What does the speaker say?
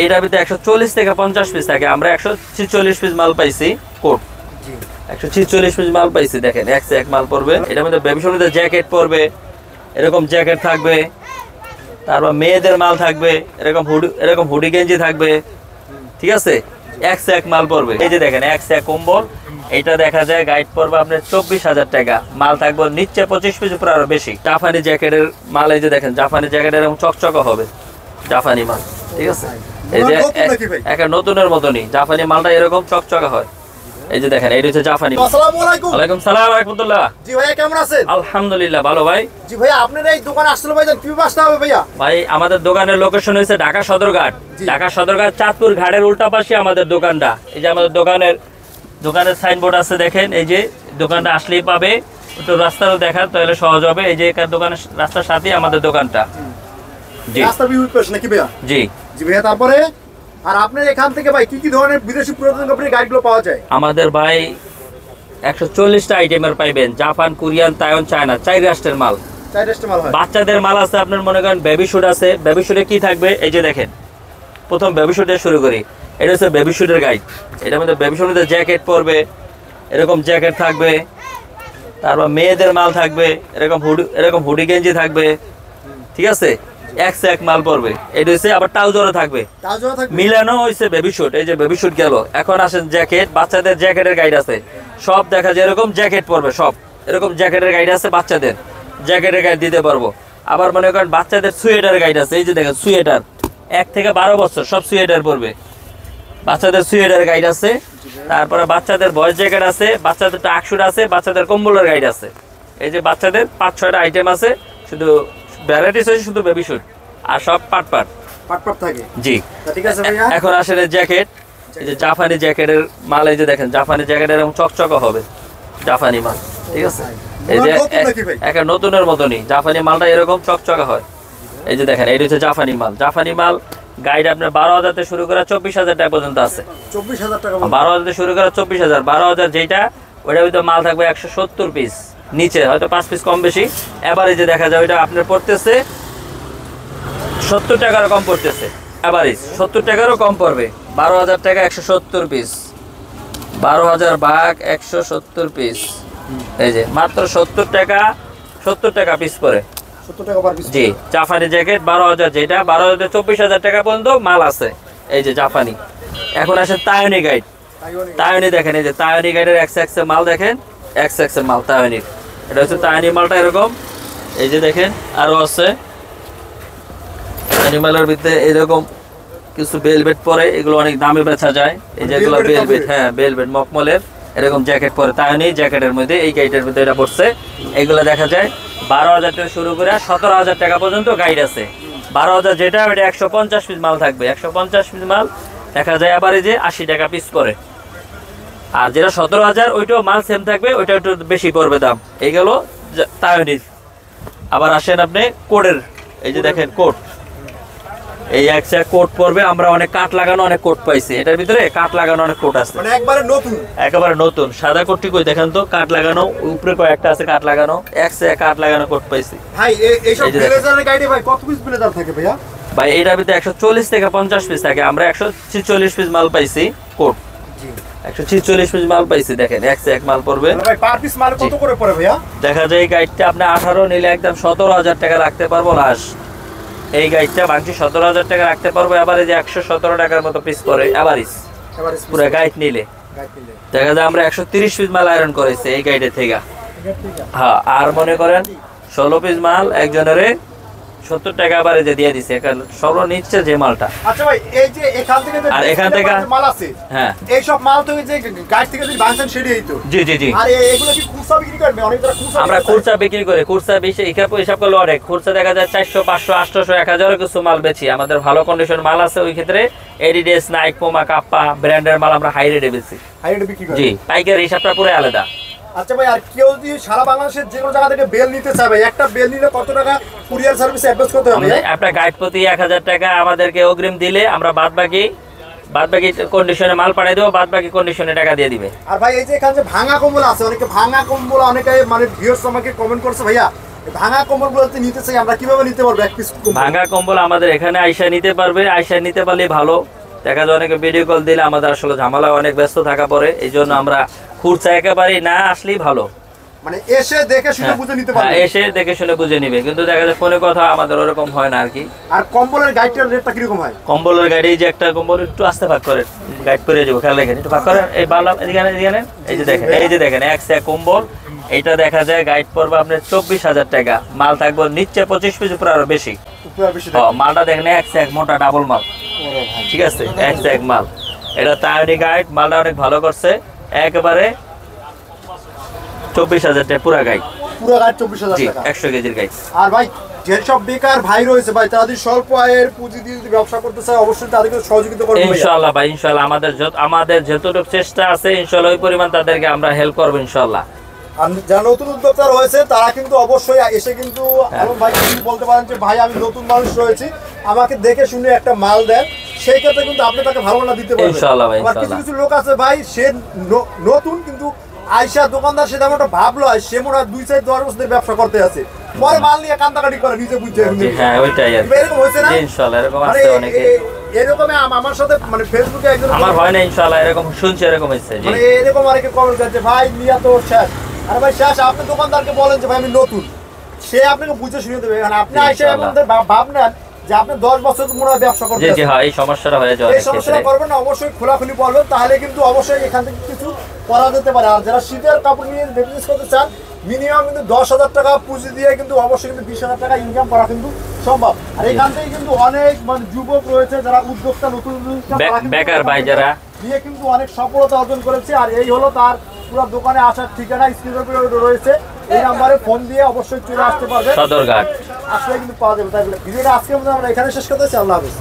এটার ভিতরে 140 থেকে 50 পিস থাকে, আমরা 146 পিস মাল পাইছি কোট। 146 পিস মাল পাইছি, দেখেন এক সে এক মাল পড়বে। এটার মধ্যে বেবি শোর জ্যাকেট পড়বে, এরকম জ্যাকেট থাকবে, তারপর মেয়েদের মাল থাকবে, এরকম হুডি গেঞ্জি থাকবে, ঠিক আছে। এক সে এক মাল পড়বে। এই যে দেখেন এক সে এক কম্বল, এটা দেখা যায় গাইড পড়বে আপনার 24,000 টাকা। মাল থাকবে নিচে 25 পিস, উপরে আরো বেশি। জাপানি জ্যাকেটের মাল, এই যে দেখেন জাপানি জ্যাকেট এরকম চকচকা হবে, জাপানি মাল, ঠিক আছে। এই যে একটা নতুনের মতনই জাপানি মালটা এরকম চকচকা হয়। এই যে দেখেন এটা হচ্ছে জাপানি। আসসালামু আলাইকুম। ওয়ালাইকুম সালাম ওয়া রাহমাতুল্লাহ। জি ভাইয়া কেমন আছেন? আলহামদুলিল্লাহ ভালো ভাই। জি ভাইয়া আপনার এই দোকান আসলে ভাইজান কি ব্যবস্থা হবে ভাইয়া? ভাই আমাদের দোকানের লোকেশন হয়েছে ঢাকা সদরঘাট। ঢাকা সদরঘাট চাঁদপুর ঘাটের উল্টা পাশে আমাদের দোকানটা। এই যে আমাদের দোকানের সাইনবোর্ড আছে, দেখেন এই যে দোকানটা আসলেই পাবে। একটু রাস্তাও দেখার তাহলে সহজ হবে। এই যে দোকানের রাস্তার সাথেই আমাদের দোকানটা। জি রাস্তা ভিউ পাশ নাকি ভাইয়া? জি জি ভাইয়া। তারপরে আর আপনার এখান থেকে ভাই কি কি ধরনের বিদেশি পুরাতন কোম্পানির গাড়িগুলো পাওয়া যায়? আমাদের ভাই 140টা আইটেমের পাইবেন, জাপান, কোরিয়ান, তাইওয়ান, চায়না, 4 রাষ্ট্রের মাল। 4 রাষ্ট্রের মাল হয়। বাচ্চাদের মাল আছে, আপনার মনে করেন বেবি শুট আছে। বেবি শুটে কি থাকবে এই যে দেখেন, প্রথম বেবি শুটে শুরু করি। এটা হচ্ছে বেবি শুটের গাইড। এটার মধ্যে বেবি শুটের জ্যাকেট পরবে, এরকম জ্যাকেট থাকবে, তারপর মেয়েদের মাল থাকবে, এরকম হুডি গেঞ্জি থাকবে, ঠিক আছে। এক সে এক মাল পড়বে। এটা হচ্ছে আবার ট্রাউজারও থাকবে, মিলানো হয়েছে বেবি শুট। এই যে বেবি শুট গেল, এখন আসেন জ্যাকেট। বাচ্চাদের জ্যাকেটের গাইড আছে, সব দেখা যায় এরকম জ্যাকেট পরবে, সব এরকম জ্যাকেটের গাইড আছে। বাচ্চাদের জ্যাকেটের গাইড দিতে পারবো। আবার মনে করেন বাচ্চাদের সুয়েটার গাইড আছে। এই যে দেখেন সুয়েটার 1 থেকে 12 বছর সব সুয়েটার পরবে, বাচ্চাদের সুয়েটার গাইড আছে। তারপরে বাচ্চাদের বয়েজ জ্যাকেট আছে, বাচ্চাদের ট্রাকশুট আছে, বাচ্চাদের কম্বলের গাইড আছে। এই যে বাচ্চাদের 5-6টা আইটেম আছে, শুধু ভ্যারাইটিস আছে শুধু বেবি শুট, আর সব পাট থাকে। জি ঠিক আছে ভাইয়া। এখন আসলে জ্যাকেট, এই যে জাপানি জ্যাকেটের মাল, এই যে দেখেন জাপানি জ্যাকেট এরকম চকচকা হবে, জাপানি মাল, ঠিক আছে। এই যে একটা নতুনের মতনই জাপানি মালটা এরকম চকচকা হয়। এই যে দেখেন এটা হচ্ছে জাপানি মাল। জাপানি মাল গাইড আপনার 12,000 থেকে শুরু করে 24,000 টাকা পর্যন্ত আছে। 24,000 টাকা? 12,000 থেকে শুরু করে 24,000। 12,000 যেটা ওইটার ভিতরে মাল থাকবে 170 পিস, নিচে হয়তো 5 পিস কম বেশি। এভারেজে দেখা যায় ওইটা আপনার পড়তেছে 70 টাকারও কম পড়তেছে। এভারেজ 70 টাকারও কম পড়বে। 12,000 টাকা 170 পিস, 12,000 ভাগ 170 পিস, এই যে মাত্র 70 টাকা পিস পড়ে। 70 টাকা পার পিস। জি জাপানি জ্যাকেট 12,000, যেটা 12,000 থেকে 24,000 টাকা পর্যন্ত মাল আছে। এই যে জাপানি। এখন আসে তাইওয়ানি গাইড। তাইওয়ানি দেখেন, এই যে তাইওয়ানি গাইডের এক্স মাল দেখেন, এক্স মাল তাইওয়ানির। এটা হচ্ছে তাইওয়ানি মালটা এরকম। এই যে দেখেন আরো আছে তাইওয়ানি মালের ভিতরে এরকম কিছু বেলভেট পরে, এগুলো অনেক দামে বেচা যায়। এই যে এগুলো বেলভেট, হ্যাঁ বেলভেট মকমলের এরকম জ্যাকেট পরে তাইওয়ানি জ্যাকেটের মধ্যে এই গাইডের মধ্যে এটা পড়ছে। এগুলো দেখা যায় 12,000 থেকে শুরু করে 17,000 টাকা পর্যন্ত গাইড আছে। 12,000 যেটা ওটা 150 পিস মাল থাকবে। 150 পিস মাল দেখা যায় আবার এই যে 80 টাকা পিস পরে। আর যেটা 17,000 ওইটাও মাল সেম থাকবে, ওইটা একটু বেশি পড়বে দাম। এই গেল তাইওয়ানির। আবার আসেন আপনি কোডের, এই যে দেখেন কোড, এই একটা কোট পড়বে। আমরা অনেক কাট লাগানো অনেক কোট পাইছি, এটার ভিতরে কাট লাগানো অনেক কোট আছে, মানে একেবারে নতুন। সাদা কোটটি কই দেখেন তো, কাট লাগানো উপরে কয়েকটা আছে কাট লাগানো, কাট লাগানো কোট পাইছি ভাই। এইসব ব্লেজারের গাইডে ভাই কত পিস ব্লেজার থাকে ভাইয়া? ভাই এটার ভিতরে 140 থেকে 50 পিস থাকে, আমরা 146 পিস মাল পাইছি কোট। 146 পিস মাল পাইছি, দেখেন এক মাল পড়বে। ভাই পার পিস মাল কত করে পড়ে ভাইয়া? দেখা যায় এই গাইডটা আপনি 18 নিলে একদম 17,000 টাকা রাখতে পারবো লাস্ট। এই গাইডটা বাংশি 17,000 টাকা রাখতে পারবো। এবারে যে 117 টাকার মতো পিস পড়ে এভারেজ পুরো গাইড নিলে। দেখা যায় আমরা 130 পিস মাল আয়রন করেছি এই গাইডে থেকে। হ্যাঁ, আর মনে করেন 16 পিস মাল একজনের 70 টাকা এভারেজে দিয়ে দিছে, সর্বনিচ্ছে যে মালটা। আচ্ছা ভাই, এই যে এখান থেকে মাল আছে, হ্যাঁ এই সব মাল তো যে গাইড থেকে যদি বাংশন সেটাই তো। জি জি জি। আর এগুলো কি খুচরা বিক্রি করবে? অনেকটা খুচরা আমরা খুচরা বিক্রি করি। খুচরা বেশি হিসাব করলে অনেক খুচরা দেখা যায় 400 500 800 1000 কিছু মাল বেচি। আমাদের ভালো কন্ডিশন মাল আছে, ওই ক্ষেত্রে এডিডাস, নাইক, পুমা, কাপ্পা ব্র্যান্ডের মাল আমরা হাই রেটে বেচি। হাই রেটে বিক্রি করি? জি, পাইকারি হিসাবটা পুরো আলাদা। আচ্ছা ভাই, আর কেউ যদি সারা বাংলাদেশের যে কোনো জায়গা থেকে বেল নিতে চাবে, একটা বেল নিলে কত টাকা কুরিয়ার সার্ভিসে অ্যাডভান্স করতে হবে? আপনার গাইড প্রতি 1000 টাকা আমাদেরকে অগ্রিম দিলে আমরা বাদবাকি কন্ডিশনে মাল পাঠিয়ে দেবো, বাদবাকি কন্ডিশনে টাকা দিয়ে দিবে। আর ভাই এই যে এখানে যে ভাঙা কম্বল আছে, অনেকে ভাঙা কম্বল, অনেকে মানে ভিউয়ার্স আমাকে কমেন্ট করছে ভাইয়া ভাঙা কম্বলগুলো যদি নিতে চাই আমরা কিভাবে নিতে পারবো এক পিস? ভাঙা কম্বল আমাদের এখানে আইসা নিতে পারবে, আইসা নিতে পারলে ভালো। দেখা যায় অনেকে ভিডিও কল দিলে আমাদের আসলে ঝামেলা অনেক ব্যস্ত থাকা পড়ে, এই জন্য আমরা খুঁড়ছা একেবারে না আসলেই ভালো। মানে এসে দেখে শুনে বুঝে নিতে পারবে। এসে দেখে শুনে বুঝে নিবে, কিন্তু দেখা যায় ফোনে কথা আমাদের ওরকম হয় না আর কি। আর কম্বলের গাইডটার রেটটা কিরকম হয়? কম্বলের গাড়ি যে একটা কম্বল একটু আস্তে ভাগ করে গাইড করে যাবো, খেয়াল রাখেন একটু ভাগ করেন। এই বালা এদিকে এই যে দেখেন, এই যে দেখেন এক স্যাক কম্বল, এটা দেখা যায় গাইড পড়বে আপনার 24,000 টাকা। মাল থাকবে নিচে 25 পিস, উপরে আরো বেশি। মালটা দেখেন এক স্যাক মোটা ডাবল মাল, ঠিক আছে, এক স্যাক মাল। এটা তাইনি গাইড, মালটা অনেক ভালো করছে, একেবারে 24,000 টাকা পুরা গাইড। পুরো গাইড 24,000 টাকা, 100 কেজির গাইড। আর ভাই যেসব বেকার ভাই রয়েছে ভাই, তাদের স্বল্প আয়ের পুঁজি দিয়ে যদি ব্যবসা করতে চায় অবশ্যই তাদেরকে সহযোগিতা করবেন ইনশাআল্লাহ ভাই, ইনশাআল্লাহ আমাদের যতটুকু চেষ্টা আছে ইনশাআল্লাহ ওই পরিমাণ তাদেরকে আমরা হেল্প করব ইনশাআল্লাহ। আর যারা নতুন উদ্যোক্তা রয়েছে তারা কিন্তু অবশ্যই এসে কিন্তু আলম ভাই কিন্তু বলতে পারেন যে ভাই আমি নতুন মানুষ রয়েছি, আমাকে দেখে শুনে একটা মাল দেন, সেই ক্ষেত্রে কিন্তু আপনি তাকে ভালো না দিতে পারবেন ইনশাআল্লাহ ভাই। আবার কিছু কিছু লোক আছে ভাই, সে নতুন কিন্তু আইসা দোকানদার সে তেমন একটা ভাবলো সে মনে হয় 2-4-10 বছর ব্যবসা করতে আছে, পরে মাল নিয়ে কান্দাকাটি করে নিজে বুঝছে। হ্যাঁ ওইটাই আর এরকম হয়েছে না? ইনশাআল্লাহ এরকম মানে আছে অনেকে। এরকম আমার সাথে মানে ফেসবুকে একজন আমার হয় না ইনশাআল্লাহ, এরকম শুনছি এরকম হচ্ছে জি। মানে এরকম অনেকে কমেন্ট করছে ভাই নিয়া তো শেষ। আরে ভাই শেষ আপনি দোকানদারকে বলেন যে ভাই আমি নতুন, সে আপনাকে বুঝে শুনে দেবে। কারণ আপনি আইসা আমাদের ভাবনেন যে আপনি 10 বছর মনে হয় ব্যবসা করতে জি হ্যাঁ, এই সমস্যাটা হয়ে যায়। এই সমস্যাটা করবেন না, অবশ্যই খোলাখুলি বলবেন, তাহলে কিন্তু অবশ্যই এখান থেকে কিছু করা যেতে পারে। আর যারা শীতের কাপড় নিয়ে বিজনেস করতে চান মিনিমাম কিন্তু 10,000 টাকা পুঁজি দিয়ে কিন্তু অবশ্যই কিন্তু 20,000 টাকা ইনকাম করা কিন্তু সম্ভব। আর এখান থেকে কিন্তু অনেক মানে যুবক রয়েছে যারা উদ্যোক্তা নতুন বেকার ভাই যারা দিয়ে কিন্তু অনেক সফলতা অর্জন করেছে। আর এই হলো তার পুরো দোকানে আসার ঠিকানা, স্ক্রিনের উপরে রয়েছে, এই নাম্বারে ফোন দিয়ে অবশ্যই চলে আসতে পারবে, সদরঘাট আসলে কিন্তু পাওয়া যাবে। তাই ভিডিওটা আজকে আমরা এখানে শেষ করতে চাই। আল্লাহ হাফেজ।